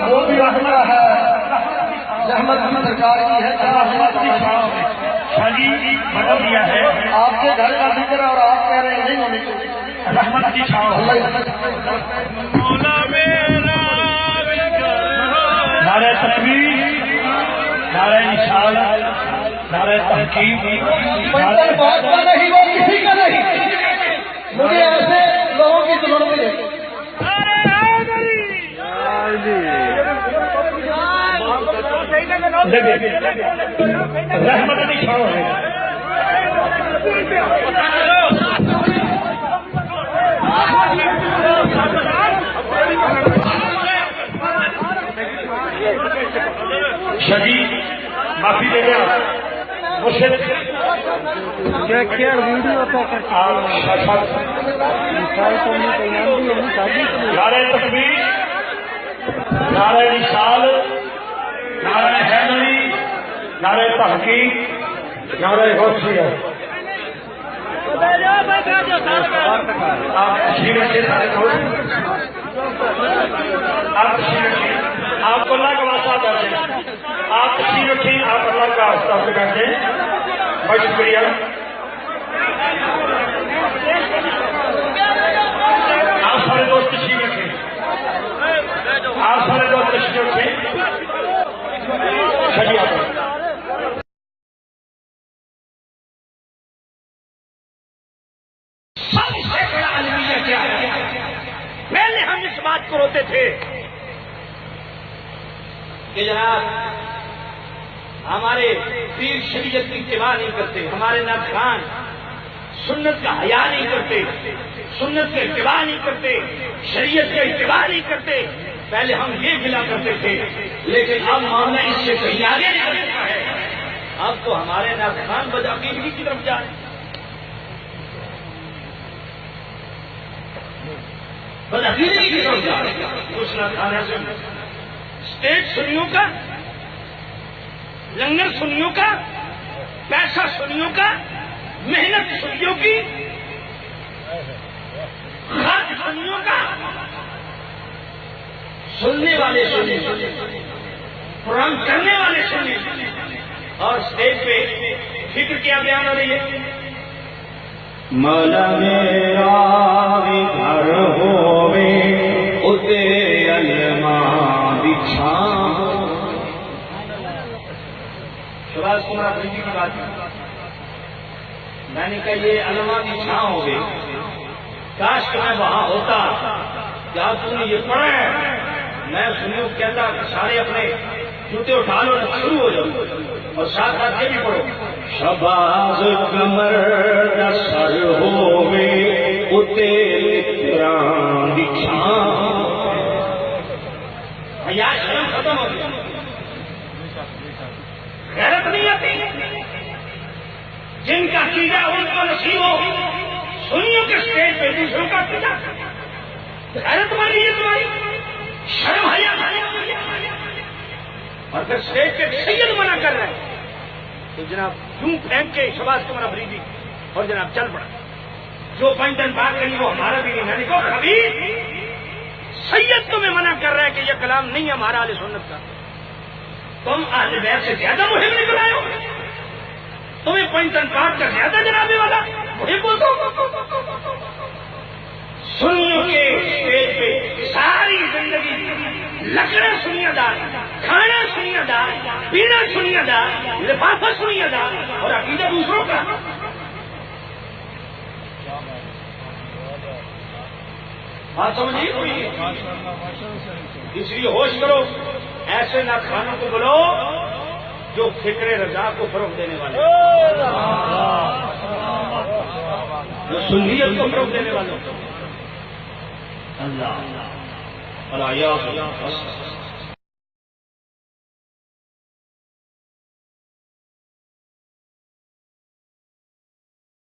وہ بھی رہنا ہے رحمت کی سرکار کی ہے بدل دیا ہے آپ کے گھر کا ذکر اور آپ کہہ رہے ہیں نہیں ہونی چاہیے رحمت کی چھاؤں نعرہ تکبیر نعرہ رسالت نعرہ تحقیق بہت کا نہیں وہ کسی کا نہیں مجھے ایسے لوگوں کی ضرورت ہے رحمت کی چھاؤں ہے شدید معافی دے دیا کیا ویڈیو نعرہ تکبیر نعرہ رسالت نعرہ حیدری نعرہ تحقیق نعرہ غوثیہ آپ کو اللہ کا واسطہ کر دیں آپ تشریف رکھیں آپ اللہ کا واسطہ کر دیں بہت شکریہ آپ سارے دوست تشریف رکھیں آپ سارے دوست تشریف رکھیں چلیے پہلے ہم اس بات کو روتے تھے کہ جناب ہمارے پیر شریعت کی اتباع نہیں کرتے ہمارے نعت خان سنت کا حیا نہیں کرتے سنت کا اتباع نہیں کرتے شریعت کا اتباع نہیں کرتے پہلے ہم یہ گلا کرتے تھے لیکن اب معاملہ اس سے کہیں آگے نکل چکا ہے اب تو ہمارے نعت خان بدعقیدگی کی طرف جا رہے ہیں بدعقیدگی کی طرف جا رہے ہیں کچھ نعت خان ایسے اسٹیج سنیوں کا لنگر سنیوں کا پیسہ سنیوں کا محنت سنیوں کی خرچ سنیوں کا سننے والے سننے پروگرام کرنے والے سننے اور اسٹیج پہ فکر کیا بیان ہو رہی ہے مولا میرا گھر ہوے اتے شباز کمار جی کی بات میں نے کہا یہ علما کی چھاں ہو گئی کاش کہ میں وہاں ہوتا کیا تم نے یہ پڑھا ہے میں سنیوں کہتا کہ سارے اپنے جوتے اٹھا لو شروع ہو جاؤ اور ساتھ ساتھ یہ بھی پڑھو شباز کمر دا سر ہووے اتے پران دی چھان حیا شرم ختم ہو گئی غیرت نہیں آتی جن کا عقیدہ ان کو نصیب ہو سنیوں کے اسٹیج پہ دوسروں کا عقیدہ غیرت مانی ہے تمہاری شرم حیا اور پھر اسٹیج پہ سید منع کر رہے ہیں تو جناب کیوں پھینک کے شباز کمر افریدی اور جناب چل پڑا جو پنجن بات کری وہ ہمارا بھی نہیں میں نے کہا خبیث سید تمہیں منع کر رہا ہے کہ یہ کلام نہیں ہے ہمارا اہل سنت کا تم اہل بیت سے زیادہ مہم نکل آئے ہو تمہیں پنجن پاک کا زیادہ جنابے والا مہم بول دو سنیوں کے اسٹیج پہ ساری زندگی لکڑیں سنیا دار کھانا سنیا دار پینا سنیا دار لفافہ سنیا دار اور عقیدہ دوسروں کا بات سمجھیے اس لیے ہوش کرو ایسے نہ کھانوں کو بولو جو فکر رضا کو فروغ دینے والے جو سنیت کو فروغ دینے والے اللہ